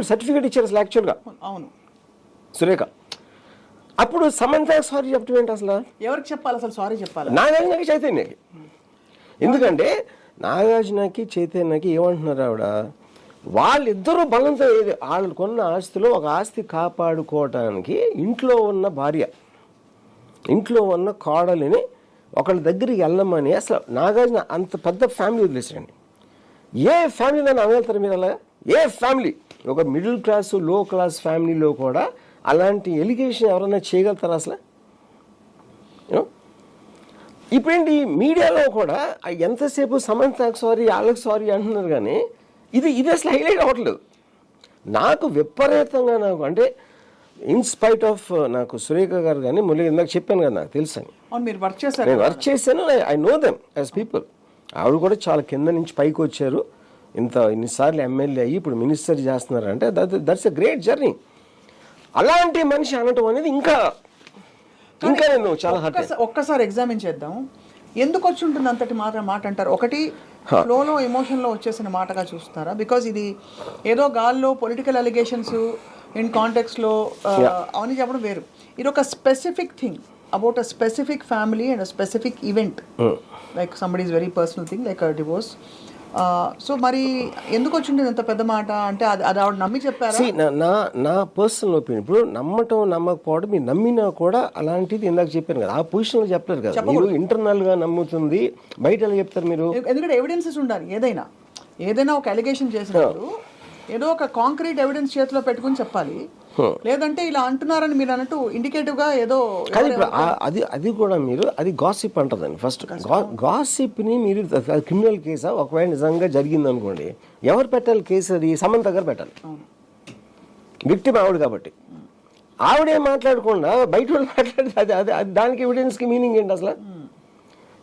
Certificate ఇచ్చారు అసలు యాక్చువల్గా. అవును సురేఖ అప్పుడు సమంత సారీ చెప్పడం ఏంటి అసలు? ఎవరికి చెప్పాలి అసలు సారీ చెప్పాలి? నాగార్జునకి చైతన్యకి. ఎందుకంటే నాగార్జునకి చైతన్యకి ఏమంటున్నారు ఆవిడ, వాళ్ళిద్దరూ బలంతో వాళ్ళు కొన్న ఆస్తిలో ఒక ఆస్తి కాపాడుకోవటానికి ఇంట్లో ఉన్న భార్య, ఇంట్లో ఉన్న కోడలిని ఒకళ్ళ దగ్గరికి వెళ్ళమని. అసలు నాగార్జున అంత పెద్ద ఫ్యామిలీ వదిలేసండి. ఏ ఫ్యామిలీలో అనగలుగుతారు మీరు అలా? ఏ ఫ్యామిలీ, ఒక మిడిల్ క్లాస్ లో క్లాస్ ఫ్యామిలీలో కూడా అలాంటి ఎలిగేషన్ ఎవరైనా చేయగలుగుతారా అసలు? ఇప్పుడేంటి మీడియాలో కూడా ఎంతసేపు సమంతకు సారీ వాళ్ళకి సారీ అంటున్నారు, కానీ ఇది అసలు హైలైట్ అవ్వట్లేదు. నాకు విపరీతంగా నాకు అంటే ఇన్స్పైట్ ఆఫ్ నాకు సురేఖ గారు కానీ మురళి ఇందాక చెప్పాను కదా, నాకు తెలుసు అని. మీరు వర్క్ చేశారు? నేను వర్క్ చేశాను, I know them as people. ఆవిడ కూడా చాలా కింద నుంచి పైకి వచ్చారు, ఇన్నిసార్లు ఎమ్మెల్యే అయ్యి ఇప్పుడు మినిస్టర్ చేస్తున్నారంటే దట్స్ ఎ గ్రేట్ జర్నీ. అలాంటి మనిషి అనటం అనేది ఇంకా నేను చాలా ఒక్కసారి ఎగ్జామిన్ చేద్దాం. ఎందుకు వచ్చి ఉంటుంది అంతటి మాట అంటారు? ఒకటి ఫ్లోలో ఎమోషన్లో వచ్చేసిన మాటగా చూస్తారా? బికాజ్ ఇది ఏదో గాల్లో పొలిటికల్ అలిగేషన్స్ ఇన్ కాంటెక్స్లో అవన్నీ చెప్పడం వేరు. ఇది ఒక specific thing about a specific family and a specific event, like somebody is very personal thing like a divorce. So మరి ఎందుకు వచ్చింది ఎంత పెద్ద మాట? అంటే అది ఆవిడ నమ్మి చెప్పారా? నా పర్సనల్ ఒపీనియన్. ఇప్పుడు నమ్మటం నమ్మకపోవడం, మీరు నమ్మినా కూడా అలాంటిది ఇందాక చెప్పాను కదా, ఆ పొజిషన్లో చెప్పలేరు కదా. మీరు ఇంటర్నల్గా నమ్ముతుంది, బయట ఎలా చెప్తారు మీరు? ఎందుకంటే ఎవిడెన్సెస్ ఉండాలి. ఏదైనా ఒక అలిగేషన్ చేసినప్పుడు ఏదో ఒక కాంక్రీట్ ఎవిడెన్స్ చేతిలో పెట్టుకుని చెప్పాలి. లేదంటే ఇలా అంటున్నారని మీరు అన్నట్టు ఇండికేటివ్ గా ఏదో అది కూడా మీరు అది గాసిప్ అంటారండి. ఫస్ట్ గాసిప్ ని మీరు క్రిమినల్ కేసా ఒకవేళ నిజంగా జరిగింది అనుకోండి, ఎవరు పెట్టాలి కేసు? అది సమంత గారు పెట్టాలి. విక్టిమ్ ఆవిడ కాబట్టి ఆవిడే మాట్లాడకుండా బయట వాళ్ళు మాట్లాడితే అది దానికి ఎవిడెన్స్ కి మీనింగ్ ఏంటి అసలు?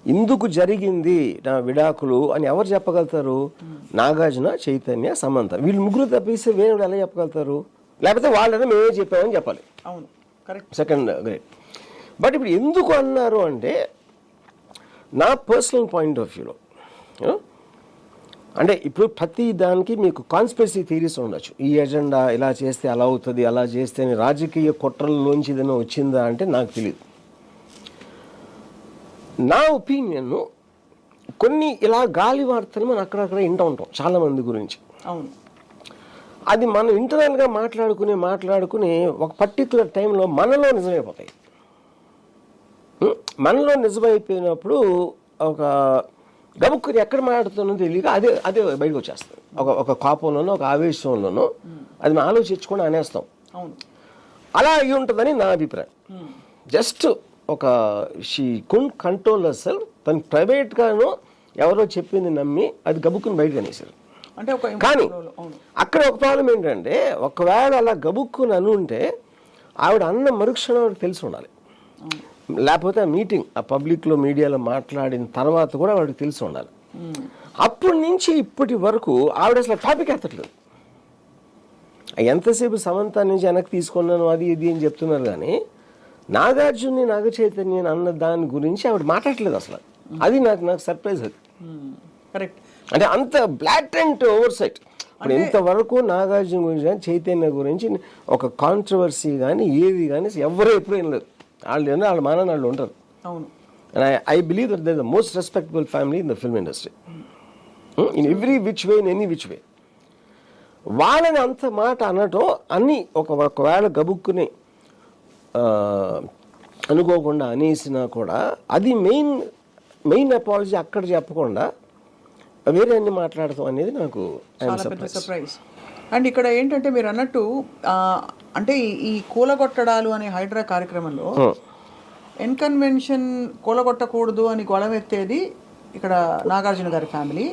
ఇందుకు జరిగింది నా విడాకులు అని ఎవరు చెప్పగలుగుతారు? నాగార్జున, చైతన్య, సమంత, వీళ్ళు ముగ్గురు తప్పిస్తే వేరే ఎలా చెప్పగలుగుతారు? లేకపోతే వాళ్ళని మేమే చెప్పామని చెప్పాలి. అవును, కరెక్ట్. Second great. బట్ ఇప్పుడు ఎందుకు అన్నారు అంటే, నా పర్సనల్ పాయింట్ ఆఫ్ వ్యూలో అంటే ఇప్పుడు ప్రతి దానికి మీకు కాన్స్పిరసీ థియరీస్ ఉండొచ్చు. ఈ ఎజెండా ఇలా చేస్తే అలా అవుతుంది, అలా చేస్తే రాజకీయ కుట్రల్లోంచి ఏదైనా వచ్చిందా అంటే నాకు తెలియదు. నా ఒపీనియన్, కొన్ని ఇలా గాలి వార్తలు మనం అక్కడక్కడ వింటూ ఉంటాం చాలా మంది గురించి. అవును, అది మనం ఇంటర్నల్గా మాట్లాడుకుని ఒక పర్టికులర్ టైంలో మనలో నిజమైపోతాయి. మనలో నిజమైపోయినప్పుడు ఒక గబుక్కుని ఎక్కడ మాట్లాడుతున్నో తెలియక అదే బయటకు వచ్చేస్తుంది. ఒక కోపంలోనో ఒక ఆవేశంలోనో అది మనం ఆలోచించకుండా అనేస్తాం. అలా అయి ఉంటుందని నా అభిప్రాయం. జస్ట్ ఒక షీ కుడ్ కంట్రోల్ హర్సెల్ఫ్. తను ప్రైవేట్గానో ఎవరో చెప్పింది నమ్మి అది గబుక్కుని బయటకు అనేసారు. కానీ అక్కడ ఒక ప్రాబ్లం ఏంటంటే, ఒకవేళ అలా గబుక్కుని అనుంటే ఆవిడ అన్న మరుక్షణం తెలిసి ఉండాలి. లేకపోతే ఆ మీటింగ్ ఆ పబ్లిక్లో మీడియాలో మాట్లాడిన తర్వాత కూడా వాడికి తెలిసి ఉండాలి. అప్పటి నుంచి ఇప్పటి వరకు ఆవిడ అసలు టాపిక్ ఎత్తట్లేదు. ఎంతసేపు సమంత నుంచి వెనక్కి తీసుకున్నాను అది ఇది అని చెప్తున్నారు, కానీ నాగార్జున్ని, నాగ చైతన్యని అన్న దాని గురించి ఆవిడ మాట్లాడలేదు అసలు. అది నాకు సర్ప్రైజ్. అది కరెక్ట్. అంటే అంత బ్లాటెంట్ ఓవర్ సైట్. ఇప్పుడు ఇంతవరకు నాగార్జున గురించి కానీ చైతన్య గురించి ఒక కాంట్రవర్సీ కానీ ఏది కానీ ఎవరూ ఎప్పుడు ఏం లేదు. వాళ్ళ మానని వాళ్ళు ఉంటారు. And I believe that they are the most respectable family in the film industry in every which way, in any which way. వాళ్ళని అంత మాట అనటం అన్నీ ఒకవేళ గబుక్కుని అనుకోకుండా అనేసినా కూడా అది మెయిన్ అపాలజీ అక్కడ చెప్పకుండా వేరే అన్ని మాట్లాడతాం అనేది నాకు సర్ప్రైజ్. అండ్ ఇక్కడ ఏంటంటే మీరు అన్నట్టు అంటే ఈ కూలగొట్టడాలు అనే హైడ్రా కార్యక్రమంలో ఎన్కన్వెన్షన్ కూలగొట్టకూడదు అని గొడవెత్తేది ఇక్కడ నాగార్జున గారి ఫ్యామిలీ.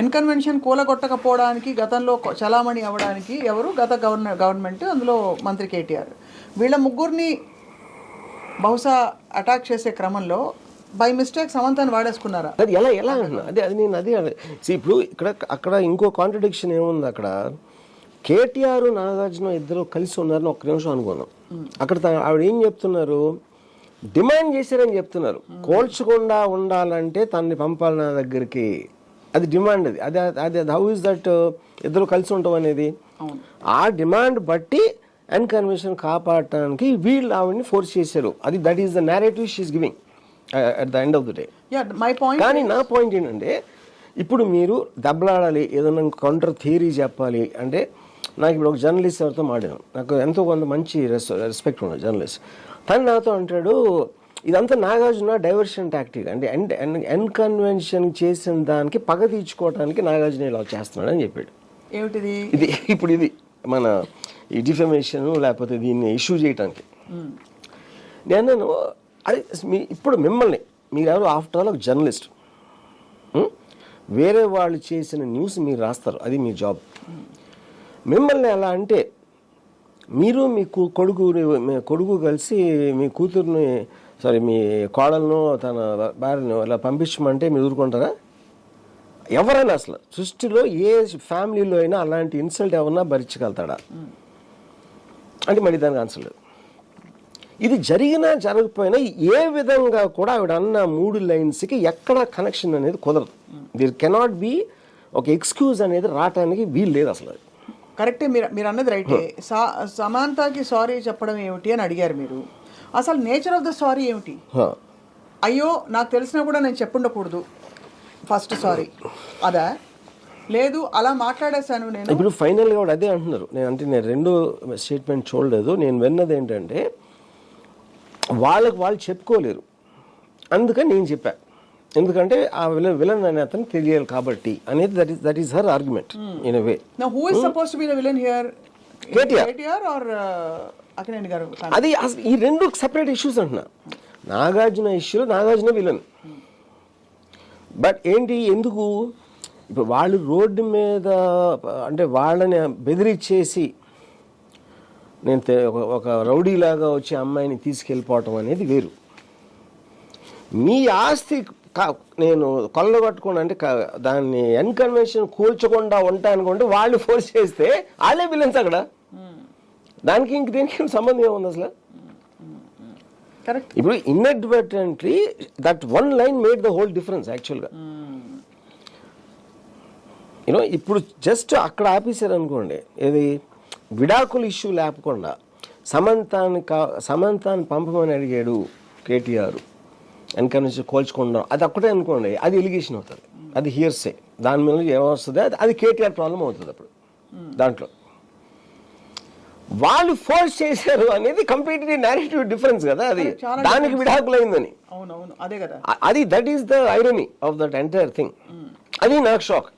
ఎన్కన్వెన్షన్ కూలగొట్టకపోవడానికి గతంలో చలామణి అవ్వడానికి ఎవరు? గత గవర్నమెంట్, అందులో మంత్రి కేటీఆర్. వీళ్ళ ముగ్గురిని బహుశా అటాక్ చేసే క్రమంలో బై మిస్టేక్ సమంతాన్ని వాడేసుకున్నారా? అది ఎలా ఇప్పుడు అక్కడ ఇంకో కాంట్రడిక్షన్ ఏముంది? అక్కడ కేటీఆర్, నాగార్జున ఇద్దరు కలిసి ఉన్నారని ఒక్క నిమిషం అనుకున్నాం. అక్కడ ఆవిడ ఏం చెప్తున్నారు? డిమాండ్ చేశారని చెప్తున్నారు. కోల్చకుండా ఉండాలంటే తనని పంపాలి నా దగ్గరికి. అది డిమాండ్ అది అది అది హౌ ఇస్ దట్ ఇద్దరు కలిసి ఉంటాం అనేది. ఆ డిమాండ్ బట్టి అన్కన్వెన్షన్ కాపాడటానికి వీళ్ళు ఆవిడని ఫోర్స్ చేశారు. అది that is the narrative she is giving at the end of the day. కానీ నా పాయింట్ ఏంటంటే ఇప్పుడు మీరు దెబ్బలాడాలి, ఏదైనా కౌంటర్ థియరీ చెప్పాలి అంటే, నాకు ఇప్పుడు ఒక జర్నలిస్ట్ ఎవరితో మాట్లాడాను, నాకు ఎంతో కొంత మంచి రెస్పెక్ట్ ఉన్నది జర్నలిస్ట్. తను నాతో అంటాడు, ఇదంతా నాగార్జున డైవర్షన్ టాక్టిక్ అంటే అన్కన్వెన్షన్ చేసిన దానికి పగ తీర్చుకోవడానికి నాగార్జున ఇలా చేస్తున్నాడు అని చెప్పాడు. ఏమిటిది ఇది? ఇప్పుడు ఇది మన ఈ డిఫమేషన్ లేకపోతే దీన్ని ఇష్యూ చేయటానికి. నేను అది ఇప్పుడు మిమ్మల్ని మీరెవరు ఆఫ్టర్ ఆల్ ఒక జర్నలిస్ట్, వేరే వాళ్ళు చేసిన న్యూస్ మీరు రాస్తారు, అది మీ జాబ్. మిమ్మల్ని ఎలా అంటే మీరు మీ కొడుకు కలిసి మీ కూతుర్ని మీ కోడలను తన భార్యను ఇలా పంపించమంటే మీరు ఊరుకుంటారా? ఎవరైనా అసలు సృష్టిలో ఏ ఫ్యామిలీలో అయినా అలాంటి ఇన్సల్ట్ ఎవరన్నా భరించగలుగుతాడా అంటే మళ్ళీ దానికి ఆన్సర్ లేదు. ఇది జరిగినా జరగకపోయినా ఏ విధంగా కూడా ఆవిడ అన్న 3 లైన్స్కి ఎక్కడ కనెక్షన్ అనేది కుదరదు. దిర్ కెనాట్ బి ఒక ఎక్స్క్యూజ్ అనేది రావటానికి వీలు లేదు అసలు. కరెక్టే, మీరు అన్నది రైటే. సమాంతకి సారీ చెప్పడం ఏమిటి అని అడిగారు మీరు. అసలు నేచర్ ఆఫ్ ద సారీ ఏమిటి? అయ్యో నాకు తెలిసినా కూడా నేను చెప్పుండకూడదు ఫస్ట్ సారీ అదా, లేదు అలా మాట్లాడేశాను నేను. ఇప్పుడు ఫైనల్గా కూడా అదే అంటున్నారు. నేను రెండో స్టేట్మెంట్ చూడలేదు. నేను విన్నది ఏంటంటే వాళ్ళు చెప్పుకోలేరు, అందుకని నేను చెప్పా, ఎందుకంటే ఆ విలన్ అనే అతను తెలియాలి కాబట్టి అనేది. That is her argument in a way. Now who is suppose to be the villain here? KTR or Akkineni garu? అది ఈ రెండు సెపరేట్ ఇష్యూస్ అంటున్నా. నాగార్జున ఇష్యూలో నాగార్జున విలన్. బట్ ఏంటి, ఎందుకు ఇప్పుడు వాళ్ళు రోడ్డు మీద అంటే వాళ్ళని బెదిరించేసి నేను ఒక రౌడీలాగా వచ్చి అమ్మాయిని తీసుకెళ్ళిపోవటం అనేది వేరు. మీ ఆస్తి నేను కొల్లగొట్టుకోండి అంటే దాన్ని అన్కన్వెన్షన్ కూల్చకుండా ఉంటా అనుకుంటే వాళ్ళు ఫోర్స్ చేస్తే వాళ్ళే విలన్స్ అక్కడ. దానికి ఇంక దీనికి సంబంధం ఏముంది అసలు? ఇప్పుడు inadvertently that one line made the whole difference యాక్చువల్గా. యూనో ఇప్పుడు జస్ట్ అక్కడ ఆపేశారు అనుకోండి, ఏది విడాకుల ఇష్యూ లేకుండా సమంతాన్ని పంపమని అడిగాడు కేటీఆర్, ఎన్కన్వెన్షన్ కోల్చుకుందాం అది ఒక్కటే అనుకోండి, అది ఎలిగేషన్ అవుతుంది, అది హియర్సే. దాని మీద ఏమొస్తుంది, అది కేటీఆర్ ప్రాబ్లం అవుతుంది. అప్పుడు దాంట్లో వాళ్ళు ఫోర్స్ చేశారు అనేది కంప్లీట్లీ నేరేటివ్ డిఫరెన్స్ కదా. అది దానికి విడాకులైందని. అదే కదా, అది that is the irony of that entire thing. అది నాకు షాక్.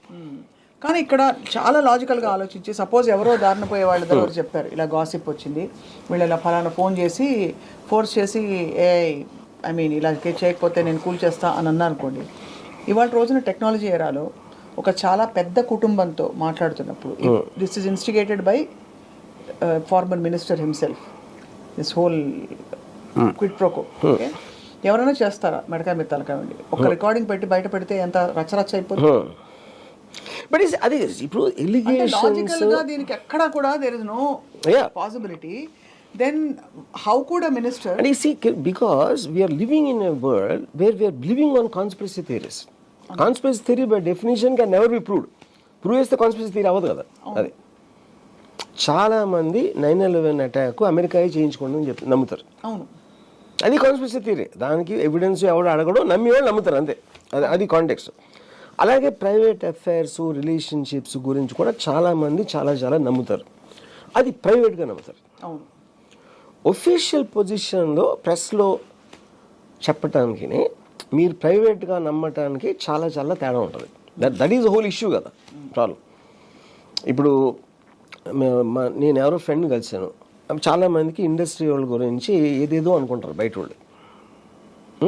కానీ ఇక్కడ చాలా లాజికల్గా ఆలోచించి, సపోజ్ ఎవరో దారిన పోయే వాళ్ళ దగ్గర చెప్పారు ఇలా గాసిప్ వచ్చింది, వీళ్ళు ఇలా ఫలానా ఫోన్ చేసి ఫోర్స్ చేసి ఇలా చేయకపోతే నేను కూల్ చేస్తా అని అన్నా అనుకోండి. ఇవాళ రోజున టెక్నాలజీ ఏరాలో ఒక చాలా పెద్ద కుటుంబంతో మాట్లాడుతున్నప్పుడు, this is instigated by former minister himself, this whole quid pro quo. ఎవరైనా చేస్తారా? మెడకాయ మీద తలకాయ ఉండి ఒక రికార్డింగ్ పెట్టి బయట పెడితే ఎంత రచ్చరచ్చ అయిపోతుంది. బట్ అది ఇప్పుడు లాజికల్గా దీనికి ఎక్కడా కూడా there is no possibility. Then how could a minister? And you see, because we are living in a world where we are living on conspiracy theories. Conspiracy theory by definition can never be proved. Prove చేస్తే conspiracy theory అవ్వదు కదా. అది చాలా మంది 9/11 attack అమెరికాయే చేయించుకోండి అని చెప్పి నమ్ముతారు. అవును, అది కాన్స్పిరసీ థియరీ. దానికి ఎవిడెన్స్ ఎవడు అడగడం, నమ్మి వాళ్ళు నమ్ముతారు అంతే. అది కాంటెక్స్ట్. అలాగే ప్రైవేట్ అఫైర్స్, రిలేషన్షిప్స్ గురించి కూడా చాలామంది చాలా నమ్ముతారు. అది ప్రైవేట్గా నమ్ముతారు. అవును, ఒఫీషియల్ పొజిషన్లో ప్రెస్లో చెప్పటానికి మీరు ప్రైవేట్గా నమ్మటానికి చాలా తేడా ఉంటుంది. దట్ ఈజ్ హోల్ ఇష్యూ కదా ప్రాబ్లం. ఇప్పుడు నేను ఎవరో ఫ్రెండ్ కలిసాను, చాలామందికి ఇండస్ట్రీ వాళ్ళ గురించి ఏదేదో అనుకుంటారు బయట వాళ్ళు.